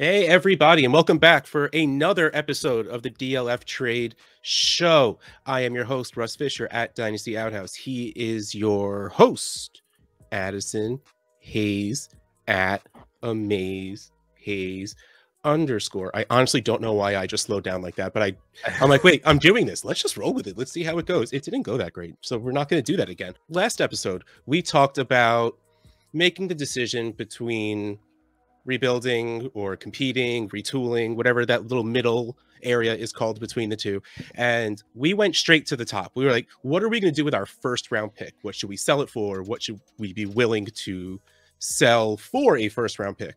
Hey, everybody, and welcome back for another episode of the DLF Trade Show. I am your host, Russ Fisher at Dynasty Outhouse. He is your host, Addison Hayes at Amaze Hayes _. I honestly don't know why I just slowed down like that, but I'm like, wait, I'm doing this. Let's just roll with it. Let's see how it goes. It didn't go that great, so we're not going to do that again. Last episode, we talked about making the decision between rebuilding or competing, retooling, whatever that little middle area is called between the two. And we went straight to the top. We were like, what are we going to do with our first round pick? What should we sell it for? What should we be willing to sell for a first round pick?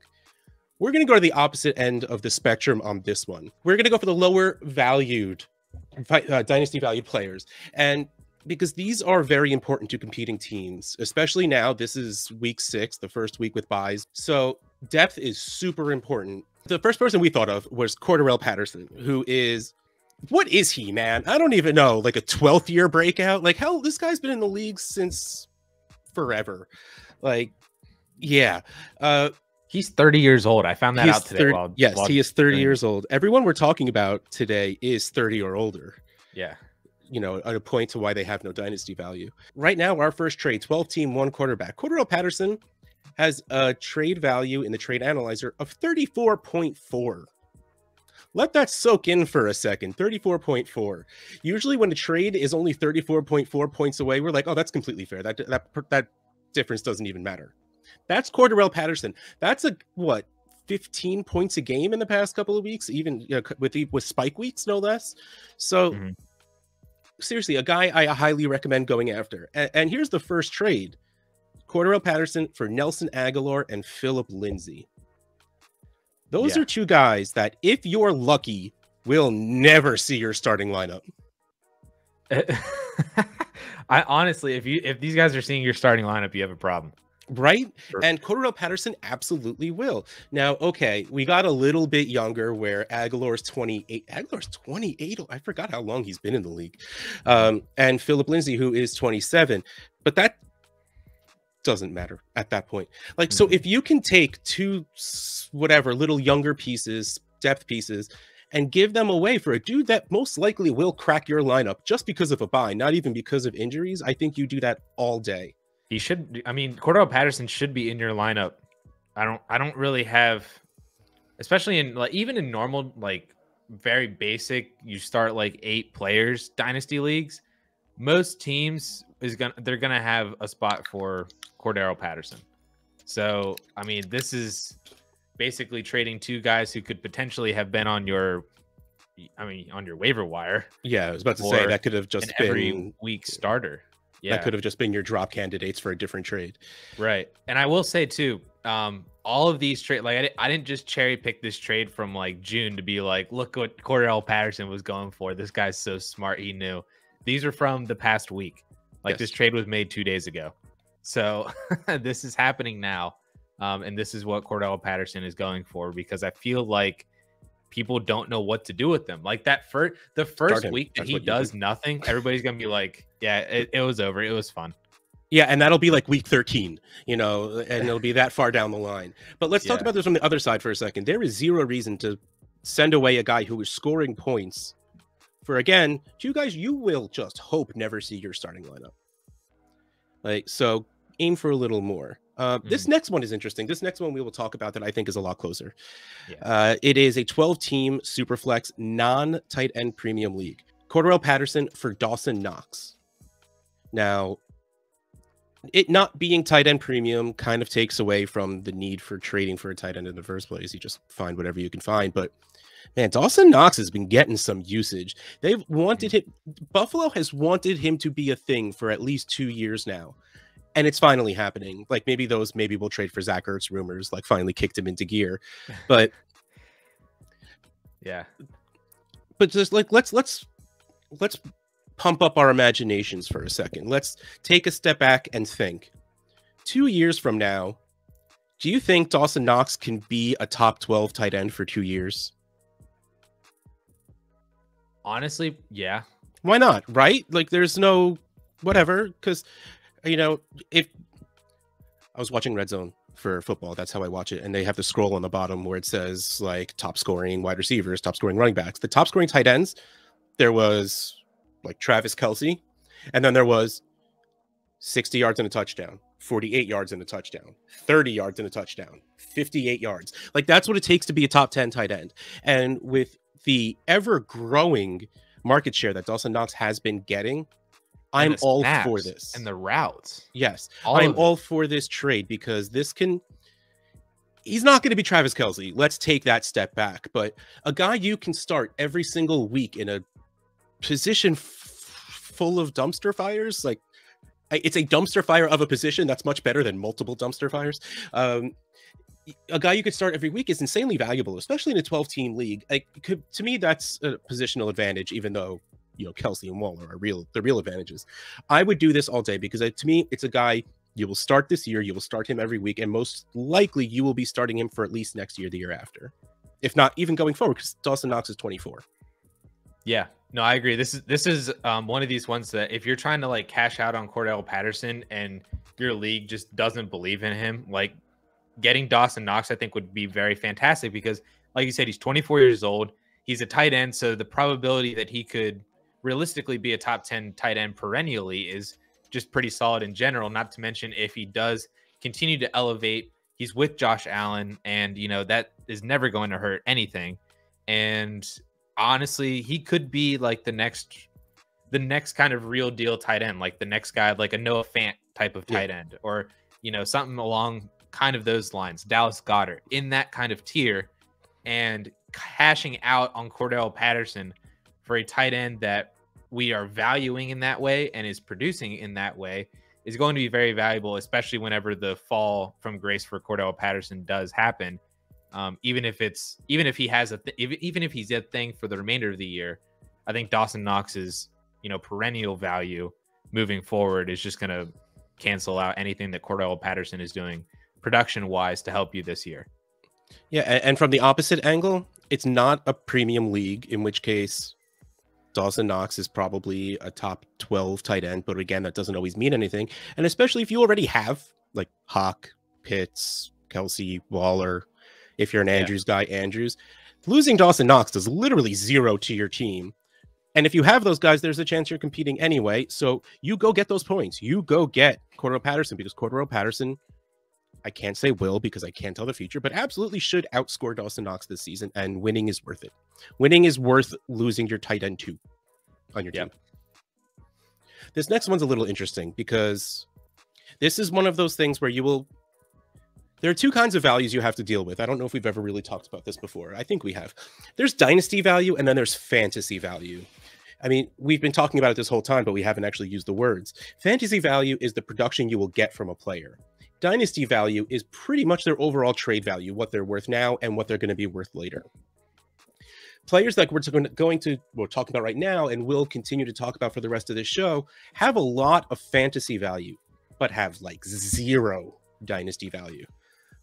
We're going to go to the opposite end of the spectrum on this one. We're going to go for the lower valued dynasty valued players. And because these are very important to competing teams, especially now. This is week 6, the first week with buys. So depth is super important. The first person we thought of was Cordarrelle Patterson, who is, what is he, man? I don't even know, like a 12th year breakout. Like, hell, this guy's been in the league since forever. Like, yeah. He's 30 years old. I found that out today. Yes, he is 30 years old. Everyone we're talking about today is 30 or older. Yeah. You know, at a point to why they have no dynasty value. Right now, our first trade, 12-team, 1 quarterback. Cordarrelle Patterson has a trade value in the trade analyzer of 34.4. Let that soak in for a second. 34.4. Usually when a trade is only 34.4 points away, we're like, oh, that's completely fair. That difference doesn't even matter. That's Cordarrelle Patterson. That's what, 15 points a game in the past couple of weeks, even with spike weeks, no less. So seriously, a guy I highly recommend going after. And here's the first trade. Cordarrelle Patterson for Nelson Agholor and Phillip Lindsay. Those are two guys that, if you're lucky, will never see your starting lineup. I honestly, if these guys are seeing your starting lineup, you have a problem. Right? Sure. And Cordarrelle Patterson absolutely will. Now, okay, we got a little bit younger where Agholor's 28. Agholor's 28. I forgot how long he's been in the league. And Phillip Lindsay, who is 27. But that doesn't matter at that point. Like, so if you can take two, whatever, little younger pieces, depth pieces, and give them away for a dude that most likely will crack your lineup just because of a bye, not even because of injuries, I think you do that all day. He should. I mean, Cordarrelle Patterson should be in your lineup. I don't really have, especially in like even in normal, like very basic, you start like 8 players dynasty leagues. Most teams they're gonna have a spot for Cordarrelle Patterson. So I mean, this is basically trading 2 guys who could potentially have been on your, on your waiver wire. Yeah, I was about to say that could have just been every week starter. Yeah, that could have just been your drop candidates for a different trade. Right. And I will say too, all of these trade, like I didn't just cherry pick this trade from like June to be like, look what Cordarrelle Patterson was going for. This guy's so smart. He knew. These are from the past week. Like this trade was made 2 days ago. So this is happening now. And this is what Cordarrelle Patterson is going for, because I feel like people don't know what to do with them. Like the first week that he does nothing, everybody's going to be like, yeah, it was over. It was fun. Yeah, and that'll be like week 13, and it'll be that far down the line. But let's talk about this from the other side for a second. There is zero reason to send away a guy who is scoring points for, again, 2 guys you will just hope never see your starting lineup. Like, so aim for a little more. This next one is interesting. This next one we will talk about that I think is a lot closer. Yeah. It is a 12-team Superflex non-tight end premium league. Cordarrelle Patterson for Dawson Knox. Now, it not being tight end premium kind of takes away from the need for trading for a tight end in the first place. You just find whatever you can find. But man, Dawson Knox has been getting some usage. They've wanted him. Buffalo has wanted him to be a thing for at least 2 years now. And it's finally happening. Like maybe we'll trade for Zach Ertz rumors like finally kicked him into gear. But yeah. But just like let's pump up our imaginations for a second. Let's take a step back and think. 2 years from now, do you think Dawson Knox can be a top 12 tight end for 2 years? Honestly, yeah. Why not? Right? Like there's no whatever, because if I was watching Red Zone for football. That's how I watch it. And they have the scroll on the bottom where it says like top scoring wide receivers, top scoring running backs. The top scoring tight ends, there was like Travis Kelce, and then there was 60 yards and a touchdown, 48 yards and a touchdown, 30 yards and a touchdown, 58 yards. Like that's what it takes to be a top 10 tight end. And with the ever growing market share that Dawson Knox has been getting, I'm all for this. And the routes. Yes. I'm all for this trade because he's not going to be Travis Kelce. Let's take that step back. But a guy you can start every single week in a position full of dumpster fires, like it's a dumpster fire of a position that's much better than multiple dumpster fires. A guy you could start every week is insanely valuable, especially in a 12-team league. To me, that's a positional advantage, even though Kelce and Waller are the real advantages. I would do this all day because to me, it's a guy you will start this year. You will start him every week, and most likely you will be starting him for at least next year, the year after, if not even going forward, because Dawson Knox is 24. Yeah, no, I agree. This is one of these ones that if you're trying to like cash out on Cordarrelle Patterson and your league just doesn't believe in him, like getting Dawson Knox, I think would be very fantastic because, like you said, he's 24 years old. He's a tight end, so the probability that he could realistically be a top 10 tight end perennially is just pretty solid in general. Not to mention if he does continue to elevate, he's with Josh Allen, and that is never going to hurt anything. And honestly, he could be like the next kind of real deal tight end, like the next guy, like a Noah Fant type of tight end, or something along kind of those lines, Dallas Goedert, in that kind of tier. And cashing out on Cordarrelle Patterson for a tight end that we are valuing in that way and is producing in that way is going to be very valuable, especially whenever the fall from grace for Cordarrelle Patterson does happen. Even if he's a thing for the remainder of the year, I think Dawson Knox's perennial value moving forward is just going to cancel out anything that Cordarrelle Patterson is doing production wise to help you this year. Yeah, and from the opposite angle, it's not a premium league, in which case Dawson Knox is probably a top 12 tight end, but again, that doesn't always mean anything. And especially if you already have like Hawk, Pitts, Kelce, Waller, if you're an Andrews guy, Andrews, losing Dawson Knox does literally zero to your team. And if you have those guys, there's a chance you're competing anyway. So you go get those points. You go get Cordarrelle Patterson, because Cordarrelle Patterson, I can't say will because I can't tell the future, but absolutely should outscore Dawson Knox this season, and winning is worth it. Winning is worth losing your tight end 2 on your team. This next one's a little interesting because this is one of those things where there are two kinds of values you have to deal with. I don't know if we've ever really talked about this before. I think we have. There's dynasty value, and then there's fantasy value. I mean, we've been talking about it this whole time, but we haven't actually used the words. Fantasy value is the production you will get from a player. Dynasty value is pretty much their overall trade value, what they're worth now and what they're going to be worth later. Players like we're talking about right now and will continue to talk about for the rest of this show have a lot of fantasy value, but have like zero dynasty value.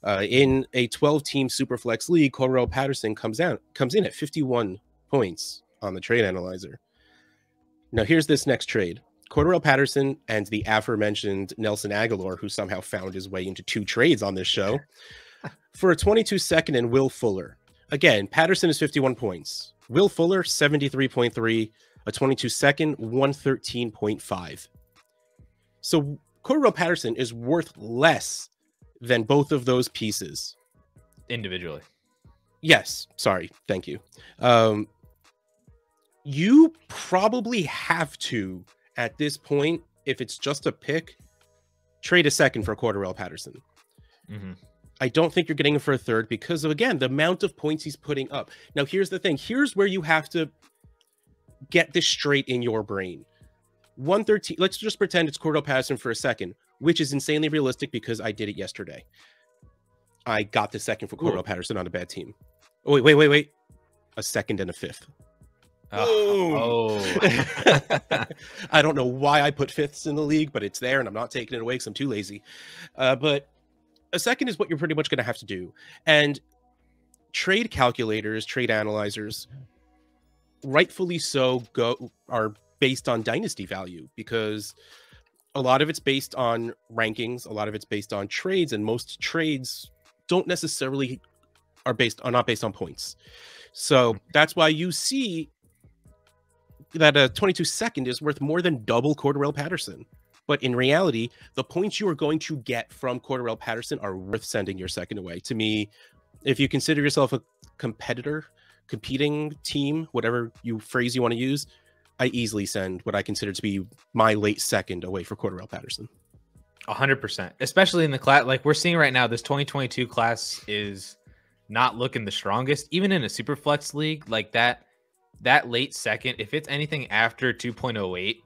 In a 12-team Superflex league, Cordarrelle Patterson comes in at 51 points on the trade analyzer. Now, here's this next trade. Cordarrelle Patterson and the aforementioned Nelson Aguilar, who somehow found his way into 2 trades on this show, for a 22-second and Will Fuller. Again, Patterson is 51 points. Will Fuller, 73.3, a 22-second, 113.5. So Cordarrelle Patterson is worth less than both of those pieces. Individually. Yes. Sorry. Thank you. You probably have to, at this point, if it's just a pick, trade a second for Cordarrelle Patterson. Mm-hmm. I don't think you're getting him for a third because of, again, the amount of points he's putting up. Now, here's the thing. Here's where you have to get this straight in your brain. 113. Let's just pretend it's Cordarrelle Patterson for a second, which is insanely realistic because I did it yesterday. I got the second for Cordarrelle Patterson on a bad team. Oh, wait. A second and a fifth. Oh. I don't know why I put fifths in the league, but it's there and I'm not taking it away because I'm too lazy. But a second is what you're pretty much going to have to do. And trade calculators, trade analyzers, rightfully so, are based on dynasty value because a lot of it's based on rankings, a lot of it's based on trades, and most trades don't necessarily are not based on points. So that's why you see that a 22 second is worth more than double Cordarrelle Patterson. But in reality, the points you are going to get from Cordarrelle Patterson are worth sending your second away. To me, if you consider yourself a competitor, competing team, whatever phrase you want to use, I easily send what I consider to be my late second away for Cordarrelle Patterson. 100%, especially in the class. Like we're seeing right now, this 2022 class is not looking the strongest, even in a super flex league like that late second. If it's anything after 2.08,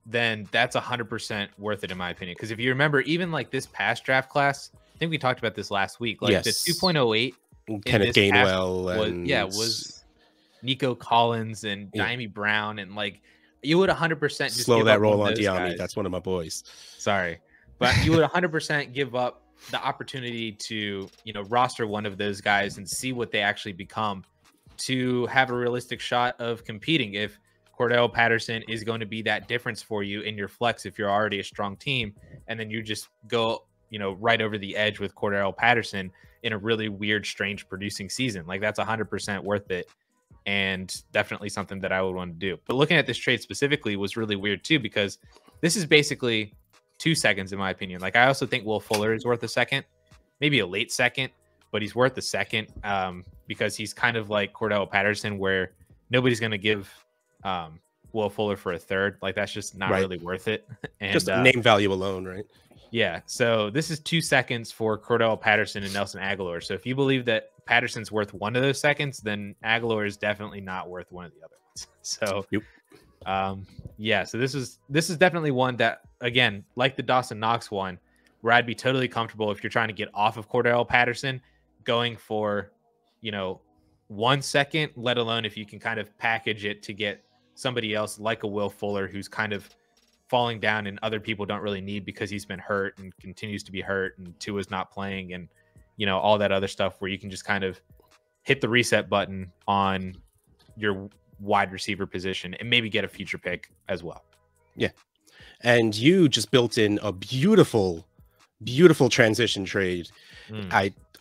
then that's 100% worth it in my opinion. Because if you remember, even like this past draft class, I think we talked about this last week. Like yes. the 2.08, Kenneth Gainwell was Nico Collins and Diami Brown, and like you would 100% just slow that roll on Diami. That's one of my boys. Sorry, but you would 100% give up the opportunity to roster one of those guys and see what they actually become to have a realistic shot of competing. If Cordarrelle Patterson is going to be that difference for you in your flex, if you're already a strong team, and then you just go right over the edge with Cordarrelle Patterson in a really weird, strange producing season, like that's 100% worth it. And definitely something that I would want to do. But looking at this trade specifically was really weird too, because this is basically 2 seconds in my opinion. Like I also think Will Fuller is worth a second, maybe a late second, but he's worth a second because he's kind of like Cordarrelle Patterson, where nobody's going to give Will Fuller for a third. Like that's just not really worth it. And just name value alone, right? Yeah. So this is 2 seconds for Cordarrelle Patterson and Nelson Aguilar. So if you believe that Patterson's worth one of those seconds, then Aguilar is definitely not worth one of the other ones. So, yeah. So this is definitely one that, again, like the Dawson Knox one, where I'd be totally comfortable if you're trying to get off of Cordarrelle Patterson, going for 1 second, let alone if you can kind of package it to get somebody else like a Will Fuller, who's kind of falling down and other people don't really need because he's been hurt and continues to be hurt, and Tua's not playing, and all that other stuff, where you can just kind of hit the reset button on your wide receiver position and maybe get a future pick as well. Yeah. And you just built in a beautiful transition trade.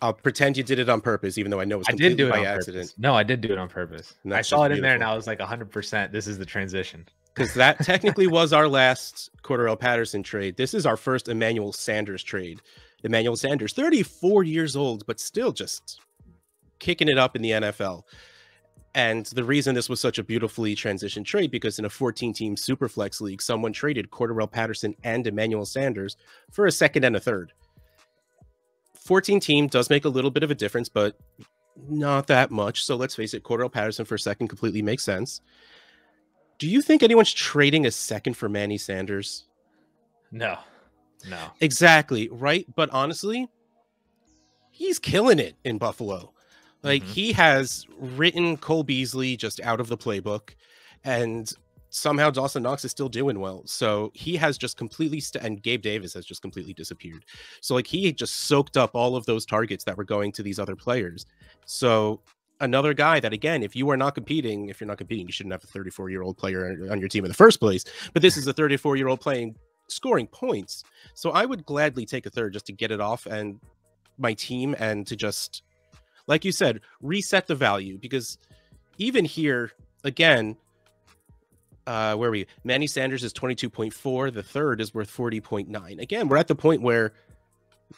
I'll pretend you did it on purpose, even though I know it's completely by accident. Purpose. No, I did do it on purpose. I saw it in there and I was like 100%. This is the transition. Because that technically was our last Cordarrelle Patterson trade. This is our first Emmanuel Sanders trade. Emmanuel Sanders, 34 years old, but still just kicking it up in the NFL. And the reason this was such a beautifully transitioned trade, because in a 14-team Superflex league, someone traded Cordarrelle Patterson and Emmanuel Sanders for a second and a third. 14-team does make a little bit of a difference, but not that much. So let's face it, Cordarrelle Patterson for a second completely makes sense. Do you think anyone's trading a second for Manny Sanders? No. Exactly, right? But honestly, he's killing it in Buffalo. Like, he has written Cole Beasley just out of the playbook, and somehow Dawson Knox is still doing well. So he has just completely, and Gabe Davis has just completely disappeared. So like, he just soaked up all of those targets that were going to these other players. So another guy that, again, if you're not competing, you shouldn't have a 34-year-old player on your team in the first place. But this is a 34-year-old scoring points. So I would gladly take a third just to get it off and my team, and to just, like you said, reset the value. Because even here, again, where are we? Manny Sanders is 22.4. The third is worth 40.9. Again, we're at the point where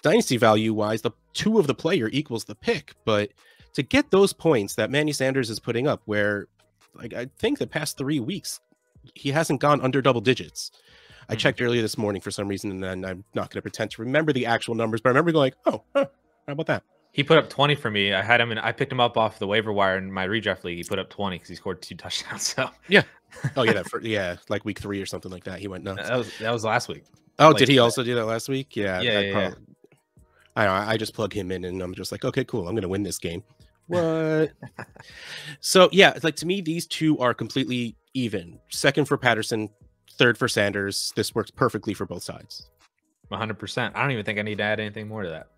dynasty value wise, the two of the player equals the pick. But to get those points that Manny Sanders is putting up, where like I think the past 3 weeks, he hasn't gone under double digits. I checked earlier this morning for some reason, and then I'm not going to pretend to remember the actual numbers, but I remember going, how about that? He put up 20 for me. I picked him up off the waiver wire in my redraft league. He put up 20 because he scored 2 touchdowns. So yeah. Oh yeah, like week 3 or something like that. He went nuts. That was last week. Oh, like, did he also do that last week? Yeah. Yeah. I don't know. I just plug him in, and I'm just like, okay, cool. I'm going to win this game. What? So yeah, like, to me, these two are completely even. Second for Patterson, third for Sanders. This works perfectly for both sides. 100%. I don't even think I need to add anything more to that.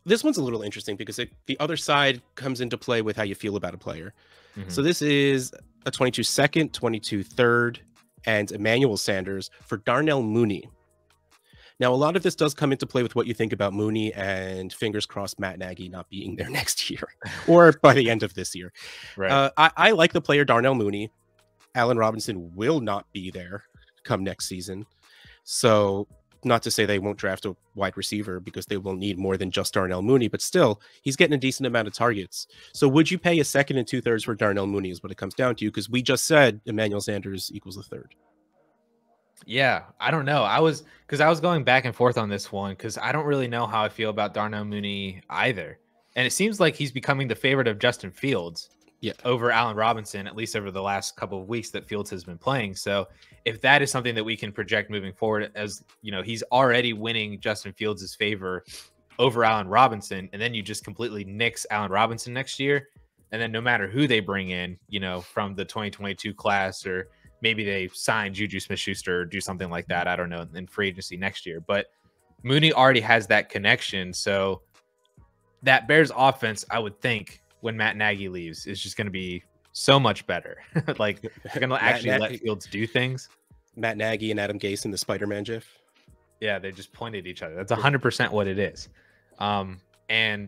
This one's a little interesting because the other side comes into play with how you feel about a player. So this is a 22 second, 22 third, and Emmanuel Sanders for Darnell Mooney. Now, a lot of this does come into play with what you think about Mooney, and fingers crossed Matt Nagy not being there next year or by the end of this year. Right. I like the player Darnell Mooney. Allen Robinson will not be there come next season. So not to say they won't draft a wide receiver, because they will need more than just Darnell Mooney, but still, he's getting a decent amount of targets. So would you pay a second and 2/3 for Darnell Mooney is what it comes down to, because we just said Emmanuel Sanders equals a third. Yeah, I don't know. I was going back and forth on this one, because I don't really know how I feel about Darnell Mooney either. And it seems like he's becoming the favorite of Justin Fields over Allen Robinson, at least over the last couple of weeks that Fields has been playing. So if that is something that we can project moving forward, as you know, he's already winning Justin Fields' favor over Allen Robinson, and then you just completely nix Allen Robinson next year. And then no matter who they bring in, you know, from the 2022 class, or maybe they sign Juju Smith-Schuster or do something like that, I don't know, in free agency next year. But Mooney already has that connection. So that Bears offense, I would think, when Matt Nagy leaves, is just going to be so much better. Like, they're going to actually let Fields do things. Matt Nagy and Adam Gase in the Spider-Man gif. Yeah, they just pointed at each other. That's 100% what it is. And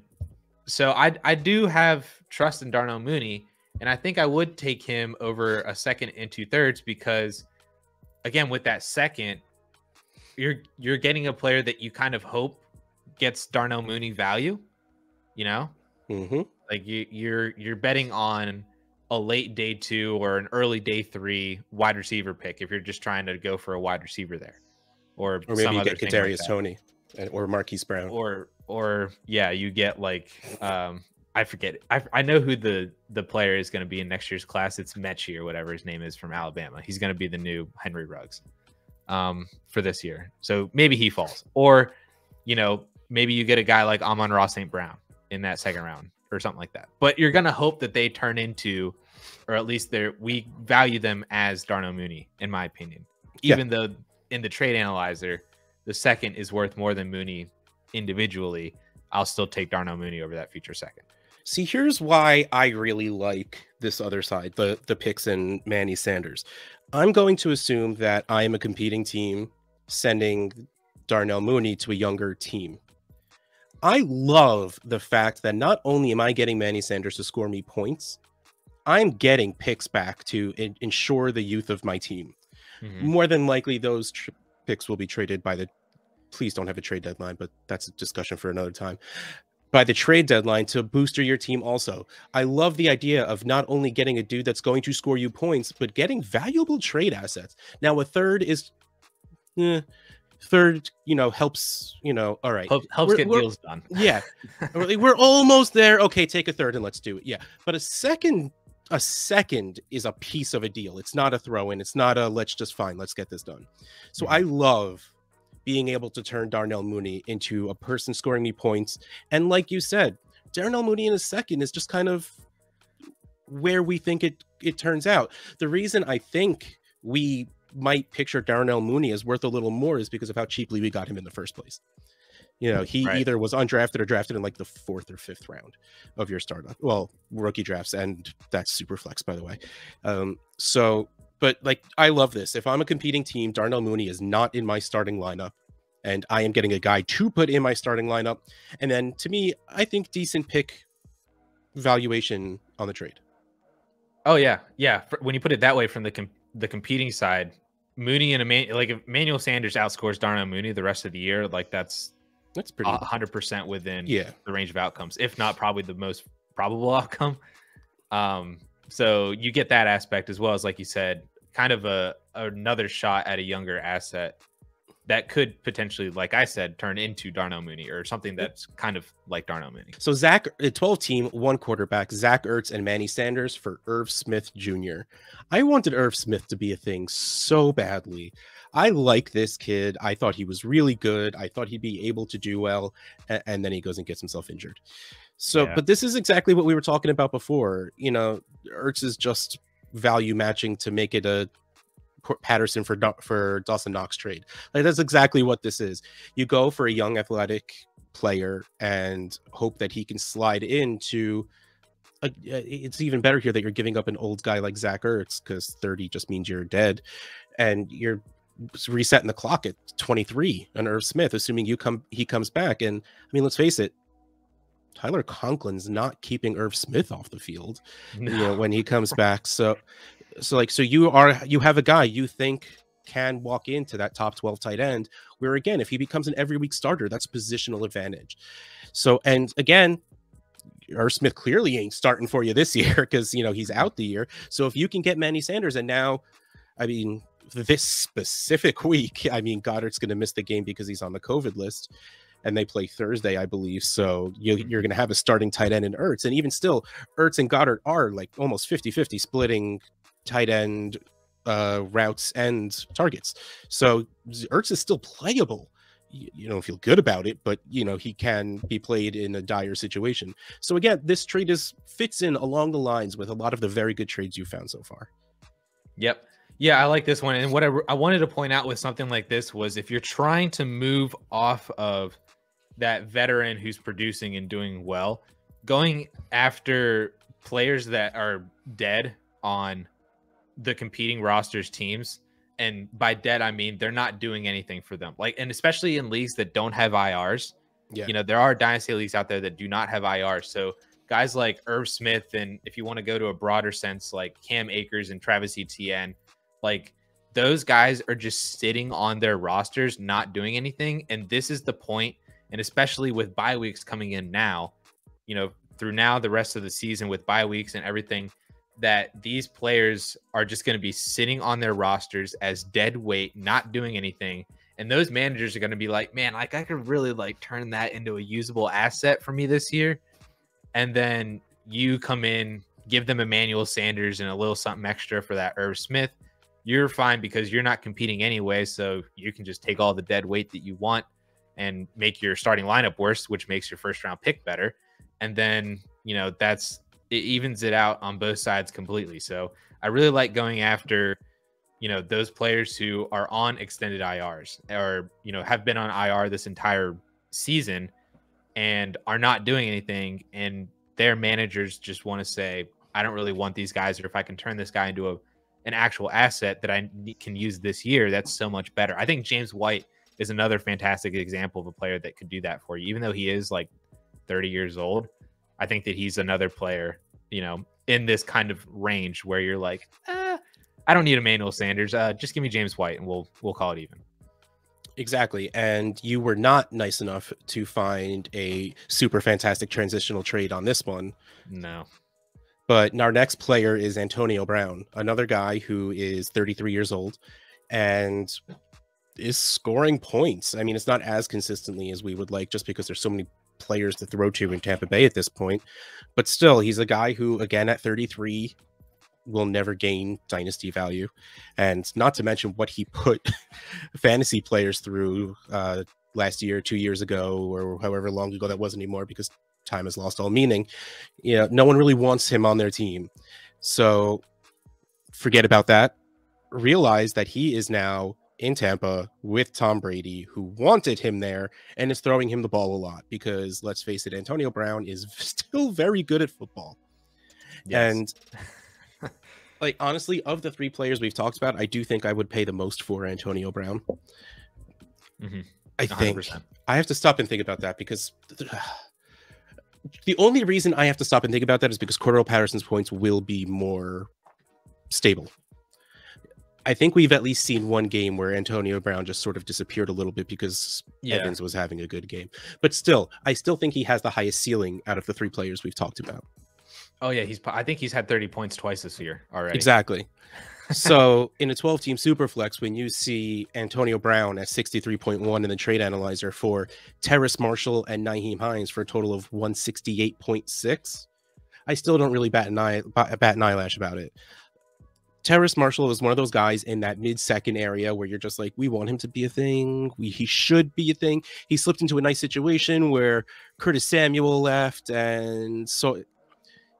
so I do have trust in Darnell Mooney, and I think I would take him over a second and 2/3, because, again, with that second, you're getting a player that you kind of hope gets Darnell Mooney value, you know? Mm-hmm. Like you're betting on a late day 2 or an early day 3 wide receiver pick if you're just trying to go for a wide receiver there, or maybe some you other get thing Kadarius like Toney or Marquise Brown, or yeah, you get like I forget it. I know who the player is going to be in next year's class. It's Mechie or whatever his name is from Alabama. He's going to be the new Henry Ruggs for this year. So maybe he falls, or you know, maybe you get a guy like Amon-Ra St. Brown in that second round or something like that. But you're going to hope that they turn into, or at least we value them as Darnell Mooney, in my opinion. Even though in the trade analyzer, the second is worth more than Mooney individually, I'll still take Darnell Mooney over that future second. See, here's why I really like this other side, the picks and Manny Sanders. I'm going to assume that I am a competing team sending Darnell Mooney to a younger team. I love the fact that not only am I getting Manny Sanders to score me points, I'm getting picks back to ensure the youth of my team. Mm-hmm. More than likely, those picks will be traded by the... Please don't have a trade deadline, but that's a discussion for another time. By the trade deadline to booster your team also. I love the idea of not only getting a dude that's going to score you points, but getting valuable trade assets. Now, a third is... Third, you know, helps, you know, all right. Helps get deals done. Yeah. We're almost there. Okay, take a third and let's do it. Yeah. But a second is a piece of a deal. It's not a throw-in. It's not a let's get this done. So I love being able to turn Darnell Mooney into a person scoring me points. And like you said, Darnell Mooney in a second is just kind of where we think it turns out. The reason I think we might picture Darnell Mooney as worth a little more is because of how cheaply we got him in the first place. You know, he either was undrafted or drafted in like the 4th or 5th round of your startup. Well, rookie drafts, and that's super flex, by the way. But like, I love this. If I'm a competing team, Darnell Mooney is not in my starting lineup, and I am getting a guy to put in my starting lineup. And then to me, I think decent pick valuation on the trade. Oh yeah. Yeah. When you put it that way, from the competing side, Mooney and if Emmanuel Sanders outscores Darnell Mooney the rest of the year, like that's pretty 100% within the range of outcomes, if not probably the most probable outcome. So you get that aspect, as well as, like you said, kind of another shot at a younger asset that could potentially, like I said, turn into Darnell Mooney or something that's kind of like Darnell Mooney. So 12 team, 1 quarterback, Zach Ertz and Manny Sanders for Irv Smith Jr. I wanted Irv Smith to be a thing so badly. I like this kid. I thought he was really good. I thought he'd be able to do well. And then he goes and gets himself injured. So, but this is exactly what we were talking about before. You know, Ertz is just value matching to make it a Patterson for Dawson Knox trade. Like, that's exactly what this is. You go for a young athletic player and hope that he can slide into it's even better here that you're giving up an old guy like Zach Ertz, because 30 just means you're dead. and you're resetting the clock at 23 on Irv Smith, assuming he comes back. And I mean, let's face it, Tyler Conklin's not keeping Irv Smith off the field, when he comes back. So you have a guy you think can walk into that top 12 tight end, where again, if he becomes an every week starter, that's positional advantage. So, and again, Irv Smith clearly ain't starting for you this year because he's out the year. So if you can get Manny Sanders, and now, I mean, this specific week, I mean, Goddard's going to miss the game because he's on the COVID list, and they play Thursday, I believe. So you're going to have a starting tight end in Ertz. And even still, Ertz and Goddard are like almost 50-50 splitting tight end routes and targets. So Ertz is still playable. You don't feel good about it, but he can be played in a dire situation. So again, this trade fits in along the lines with a lot of the very good trades you found so far. Yep. Yeah, I like this one. And what I wanted to point out with something like this was, if you're trying to move off of that veteran who's producing and doing well, going after players that are dead on the competing rosters teams, and by dead I mean they're not doing anything for them, and especially in leagues that don't have IRs. There are dynasty leagues out there that do not have IRs. So guys like Irv Smith, and if you want to go to a broader sense, like Cam Akers and Travis Etienne, those guys are just sitting on their rosters not doing anything. And this is the point, and especially with bye weeks coming in now, through now the rest of the season with bye weeks and everything, that these players are just going to be sitting on their rosters as dead weight, not doing anything. And those managers are going to be like, man, I could really turn that into a usable asset for me this year. And then you come in, give them Emmanuel Sanders and a little something extra for that Irv Smith. You're fine because you're not competing anyway. So you can just take all the dead weight that you want and make your starting lineup worse, which makes your first round pick better. And then, it evens it out on both sides completely. So I really like going after, those players who are on extended IRs, or, have been on IR this entire season and are not doing anything. And their managers just want to say, I don't really want these guys, or if I can turn this guy into an actual asset that I can use this year, that's so much better. I think James White is another fantastic example of a player that could do that for you. Even though he is 30 years old, I think that he's another player, in this kind of range where you're like, I don't need Emmanuel Sanders. Just give me James White and we'll call it even. Exactly. And you were not nice enough to find a super fantastic transitional trade on this one. No. But our next player is Antonio Brown, another guy who is 33 years old and is scoring points. I mean, it's not as consistently as we would like, just because there's so many players to throw to in Tampa Bay at this point. But still, he's a guy who, again, at 33, will never gain dynasty value. And not to mention what he put fantasy players through last year, 2 years ago, or however long ago that was anymore, because time has lost all meaning. No one really wants him on their team. So forget about that. Realize that he is now in Tampa with Tom Brady, who wanted him there and is throwing him the ball a lot, because let's face it, Antonio Brown is still very good at football. Yes. And honestly, of the three players we've talked about, I do think I would pay the most for Antonio Brown. Mm-hmm. I think 100%. I have to stop and think about that, because the only reason I have to stop and think about that is because Cordarrelle Patterson's points will be more stable. I think we've at least seen one game where Antonio Brown just sort of disappeared a little bit because Evans was having a good game. But still, I still think he has the highest ceiling out of the three players we've talked about. Oh, yeah. I think he's had 30 points twice this year already. Exactly. So in a 12-team Superflex, when you see Antonio Brown at 63.1 in the trade analyzer for Terrace Marshall and Nyheim Hines for a total of 168.6, I still don't really bat an eyelash about it. Terrace Marshall is one of those guys in that mid-second area where you're just like, we want him to be a thing. He should be a thing. He slipped into a nice situation where Curtis Samuel left, and so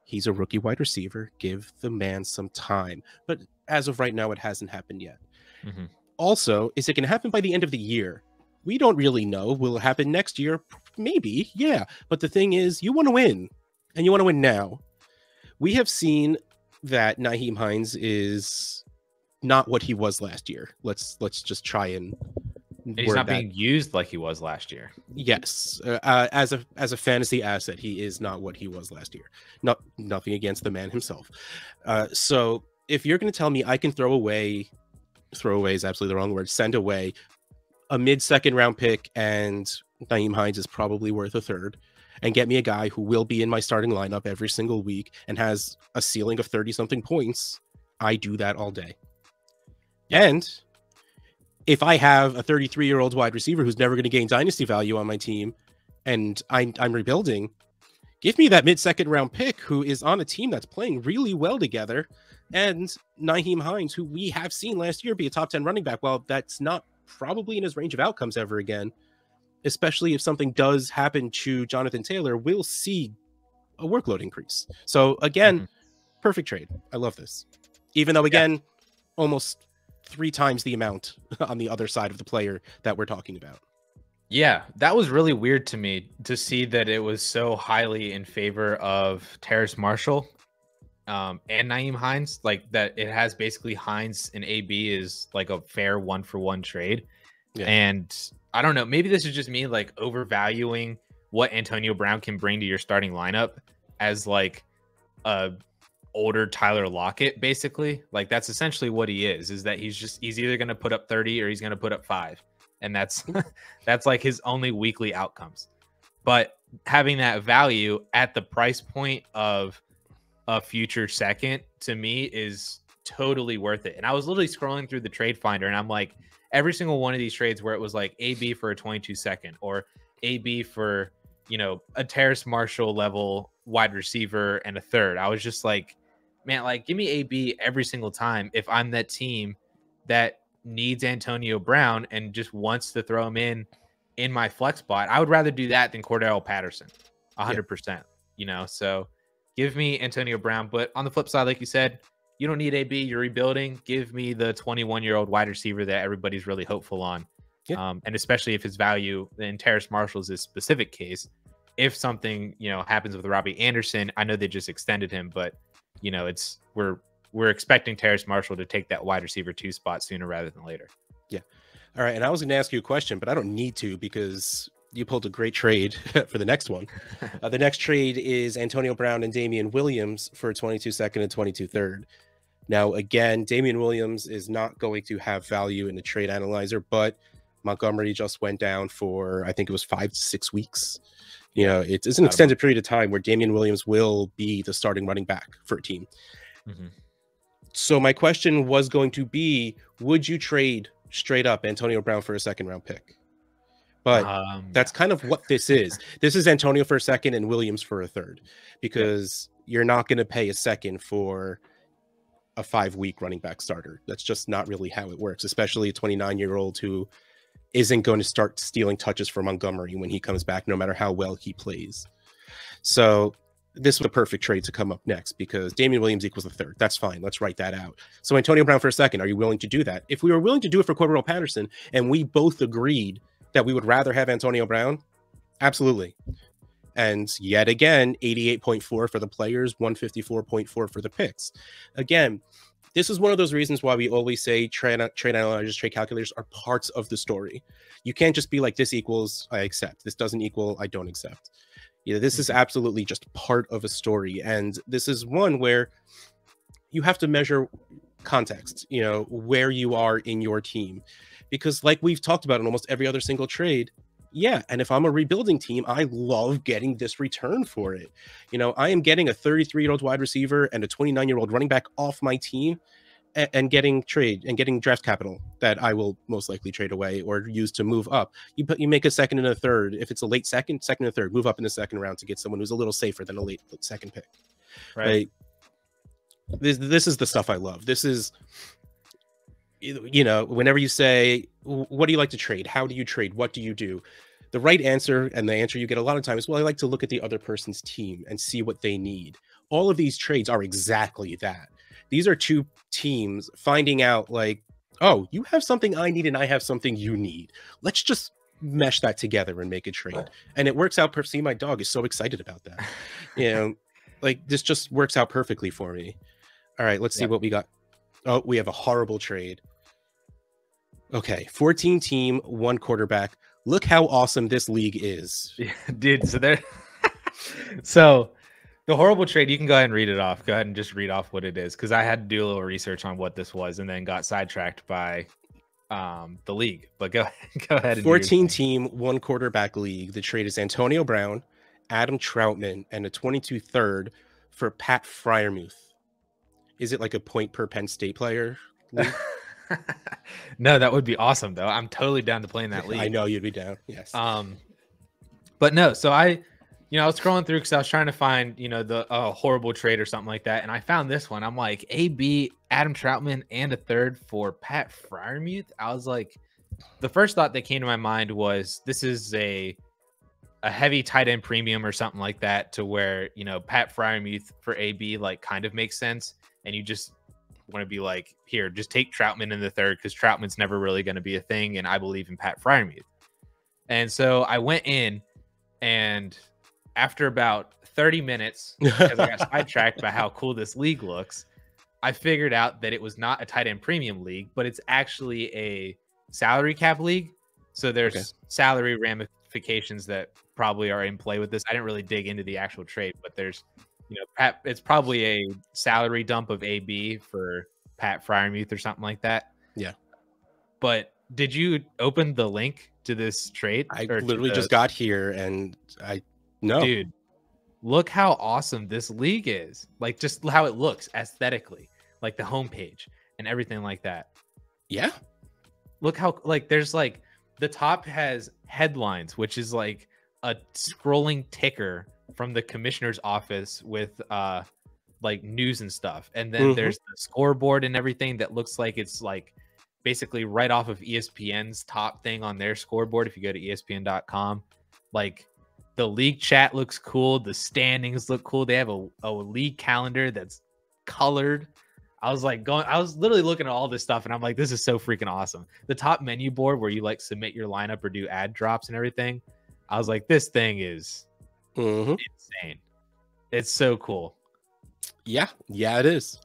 he's a rookie wide receiver. Give the man some time. But as of right now, it hasn't happened yet. Mm-hmm. Also, is it going to happen by the end of the year? We don't really know. Will it happen next year? Maybe, yeah. But the thing is, you want to win, and you want to win now. We have seen that Nyheim Hines is not what he was last year. Let's just try and he's not being used like he was last year. Yes, as a fantasy asset, he is not what he was last year. Nothing against the man himself. So if you're going to tell me I can throw away is absolutely the wrong word. Send away a mid-second round pick, and Nyheim Hines is probably worth a third, and get me a guy who will be in my starting lineup every single week and has a ceiling of 30-something points, I do that all day. Yeah. And if I have a 33-year-old wide receiver who's never going to gain dynasty value on my team, and I'm rebuilding, give me that mid-second round pick who is on a team that's playing really well together, and Nyheim Hines, who we have seen last year be a top 10 running back. Well, that's not probably in his range of outcomes ever again, especially if something does happen to Jonathan Taylor, we'll see a workload increase. So again, perfect trade. I love this. Even though, again, almost 3 times the amount on the other side of the player that we're talking about. Yeah, that was really weird to me to see that it was so highly in favor of Terrace Marshall and Nyheim Hines, like that it has basically Hines and AB is like a fair 1-for-1 trade. Yeah. And I don't know, maybe this is just me like overvaluing what Antonio Brown can bring to your starting lineup as like a older Tyler Lockett, basically. Like that's essentially what he is that he's either going to put up 30 or he's going to put up 5. And that's like his only weekly outcomes. But having that value at the price point of a future second, to me, is totally worth it. And I was literally scrolling through the trade finder, and I'm like, every single one of these trades where it was like AB for a 22 second or AB for, you know, a Terrace Marshall level wide receiver and a third, I was just like, man, like give me AB every single time if I'm that team that needs Antonio Brown and just wants to throw him in my flex spot. I would rather do that than Cordarrelle Patterson 100%, you know? So give me Antonio Brown, but on the flip side, like you said, you don't need AB, you're rebuilding. Give me the 21-year-old wide receiver that everybody's really hopeful on. Yeah. And especially if his value in Terrace Marshall's this specific case, if something, you know, happens with Robbie Anderson, I know they just extended him, but you know, we're expecting Terrace Marshall to take that wide receiver 2 spot sooner rather than later. Yeah. All right. And I was going to ask you a question, but I don't need to because you pulled a great trade for the next one. The next trade is Antonio Brown and Damian Williams for a 22 second and 22 third. Now, again, Damian Williams is not going to have value in the trade analyzer, but Montgomery just went down for, I think it was 5 to 6 weeks. You know, it's an extended period of time where Damian Williams will be the starting running back for a team. So my question was going to be, would you trade straight up Antonio Brown for a second round pick? But that's kind of what this is. This is Antonio for a second and Williams for a third, because you're not going to pay a second for a 5-week running back starter. That's just not really how it works, especially a 29-year-old who isn't going to start stealing touches from Montgomery when he comes back, no matter how well he plays. So this was a perfect trade to come up next because Damian Williams equals a third. That's fine. Let's write that out. So Antonio Brown for a second, are you willing to do that? If we were willing to do it for Cordarrelle Patterson and we both agreed that we would rather have Antonio Brown, absolutely. And yet again, 88.4 for the players, 154.4 for the picks. Again, this is one of those reasons why we always say trade analyzers, trade calculators are parts of the story. You can't just be like, this equals, I accept. This doesn't equal, I don't accept. You know, this is absolutely just part of a story. And this is one where you have to measure context, you know, where you are in your team. Because like we've talked about in almost every other single trade, yeah, and if I'm a rebuilding team, I love getting this return for it. You know, I am getting a 33-year-old wide receiver and a 29-year-old running back off my team and getting draft capital that I will most likely trade away or use to move up. You make a second and a third. If it's a late second and a third, move up in the second round to get someone who's a little safer than a late second pick. Right. This is the stuff I love. This is, you know, whenever you say, what do you like to trade? How do you trade? What do you do? The right answer, and the answer you get a lot of times, well, I like to look at the other person's team and see what they need. All of these trades are exactly that. These are two teams finding out like, oh, you have something I need and I have something you need. Let's just mesh that together and make a trade. And it works out. See, my dog is so excited about that. You know, like this just works out perfectly for me. All right, let's see what we got. Oh, we have a horrible trade. Okay, 14 team, 1 quarterback. Look how awesome this league is. Yeah, dude, so there so the horrible trade, you can go ahead and read it off. Go ahead and just read off what it is, because I had to do a little research on what this was and then got sidetracked by the league. But go ahead and 14 team, 1 quarterback league. The trade is Antonio Brown, Adam Troutman, and a 22 third for Pat Fryermuth. Is it like a point per Penn State player league? No, that would be awesome though. I'm totally down to play in that league. I know you'd be down. Yes. But no, so I was scrolling through because I was trying to find, the horrible trade or something like that. And I found this one. I'm like, AB, Adam Troutman, and a third for Pat Fryermuth. I was like, the first thought that came to my mind was this is a heavy tight end premium or something like that, to where, Pat Fryermuth for AB like kind of makes sense. And you just want to be like, here, just take Troutman in the third, because Troutman's never really going to be a thing. And I believe in Pat Fryermuth. And so I went in, and after about 30 minutes, because I got sidetracked by how cool this league looks, I figured out that it was not a tight end premium league, but it's actually a salary cap league. So there's salary ramifications that probably are in play with this. I didn't really dig into the actual trade, but there's, it's probably a salary dump of AB for Pat Fryermuth or something like that. Yeah. But did you open the link to this trade? I literally just got here, and Dude, look how awesome this league is. Like, just how it looks aesthetically, like the homepage and everything like that. Yeah. Look how, like, there's like the top has headlines, which is like a scrolling ticker from the commissioner's office with like news and stuff. And then there's the scoreboard and everything that looks like it's like basically right off of ESPN's top thing on their scoreboard. If you go to ESPN.com, like, the league chat looks cool. The standings look cool. They have a league calendar that's colored. I was literally looking at all this stuff, and I'm like, this is so freaking awesome. The top menu board where you like submit your lineup or do ad drops and everything. I was like, this thing is insane. It's so cool. Yeah, it is.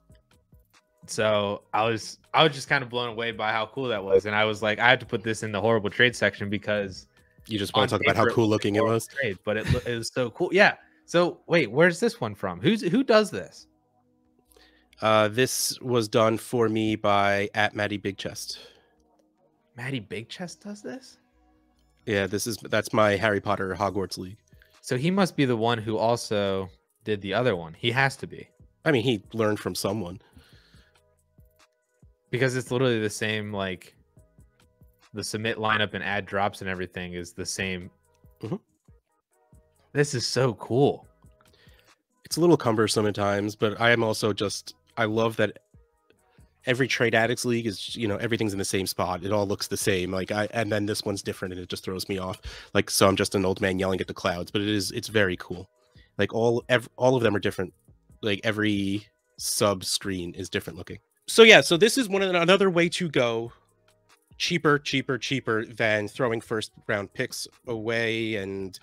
So I was just kind of blown away by how cool that was. And I was like, I had to put this in the horrible trade section because you just want to talk about how cool looking it was. Trade, but it was so cool. Yeah. So wait, where's this one from? Who does this? This was done for me by @MattyBigChest. Matty Big Chest does this? Yeah, that's my Harry Potter Hogwarts league. So he must be the one who also did the other one. He has to be. I mean, he learned from someone. Because it's literally the same, like the submit lineup and add drops and everything is the same. This is so cool. It's a little cumbersome at times, but I am also I love that every Trade Addicts league is, everything's in the same spot. It all looks the same. And then this one's different, and it just throws me off. Like, so I'm just an old man yelling at the clouds, but it's very cool. Like all of them are different. Like every sub screen is different looking. So yeah, so this is another way to go cheaper than throwing first round picks away and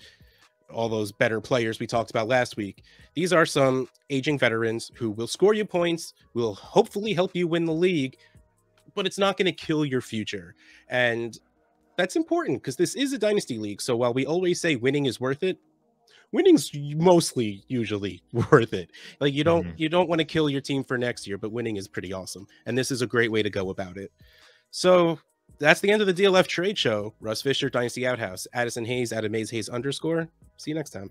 all those better players we talked about last week. These are some aging veterans who will score you points, will hopefully help you win the league, but it's not going to kill your future. And that's important because this is a dynasty league. So while we always say winning is worth it, winning's mostly usually worth it. Like you don't want to kill your team for next year, but winning is pretty awesome. And this is a great way to go about it. So that's the end of the DLF Trade Show. Russ Fisher, Dynasty Outhouse, Addison Hayes, @AmazeHayes_. See you next time.